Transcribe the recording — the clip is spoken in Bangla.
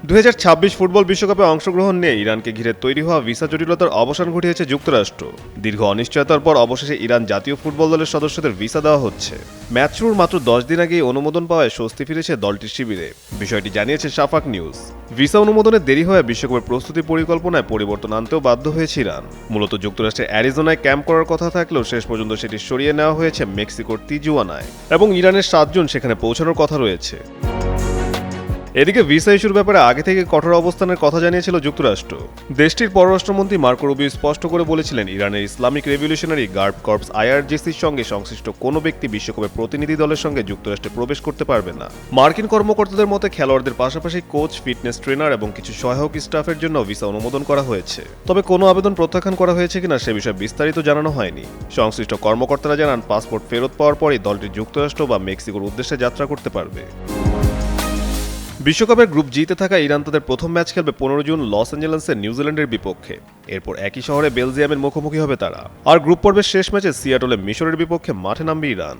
2026 ফুটবল বিশ্বকাপে অংশগ্রহণ নিয়ে ইরানকে ঘিরে তৈরি হওয়া ভিসা জটিলতার অবসান ঘটিয়েছে যুক্তরাষ্ট্র। দীর্ঘ অনিশ্চয়তার পর অবশেষে ইরান জাতীয় ফুটবল দলের সদস্যদের ভিসা দেওয়া হচ্ছে। ম্যাচ শুরুর মাত্র 10 দিন আগেই অনুমোদন পাওয়ায় স্বস্তি ফিরেছে দলটির শিবিরে। বিষয়টি জানিয়েছে শাফাক নিউজ। ভিসা অনুমোদনের দেরি হওয়ায় বিশ্বকাপের প্রস্তুতি পরিকল্পনায় পরিবর্তন আনতেও বাধ্য হয়েছে ইরান। মূলত যুক্তরাষ্ট্রের অ্যারিজোনায় ক্যাম্প করার কথা থাকলেও শেষ পর্যন্ত সেটি সরিয়ে নেওয়া হয়েছে মেক্সিকোর তিজুয়ানায়, এবং ইরানের 7 জন সেখানে পৌঁছানোর কথা রয়েছে। এদিকে ভিসা ইস্যুর ব্যাপারে আগে থেকে কঠোর অবস্থানের কথা জানিয়েছিল যুক্তরাষ্ট্র। দেশটির পররাষ্ট্রমন্ত্রী মার্কো রুবিও স্পষ্ট করে বলেছিলেন, ইরানের ইসলামিক রেভলিউশনারি গার্ড কর্পস IRGCর সঙ্গে সংশ্লিষ্ট কোনো ব্যক্তি বিশ্বকাপের প্রতিনিধি দলের সঙ্গে যুক্তরাষ্ট্রে প্রবেশ করতে পারবে না। মার্কিন কর্মকর্তাদের মতে খেলোয়াড়দের পাশাপাশি কোচ, ফিটনেস ট্রেনার এবং কিছু সহায়ক স্টাফের জন্য ভিসা অনুমোদন করা হয়েছে। তবে কোনো আবেদন প্রত্যাখ্যান করা হয়েছে কিনা সে বিষয়ে বিস্তারিত জানানো হয়নি। সংশ্লিষ্ট কর্মকর্তারা জানান, পাসপোর্ট ফেরত পাওয়ার পরই দলটি যুক্তরাষ্ট্র বা মেক্সিকোর উদ্দেশ্যে যাত্রা করতে পারবে। বিশ্বকাপের গ্রুপ জিতে থাকা ইরান তাদের প্রথম ম্যাচ খেলবে 15 জুন লস অ্যাঞ্জেলেসে নিউজিল্যান্ডের বিপক্ষে। এরপর একই শহরে বেলজিয়ামের মুখোমুখি হবে তারা। আর গ্রুপ পর্বের শেষ ম্যাচে সিয়াটলে মিশরের বিপক্ষে মাঠে নামবে ইরান।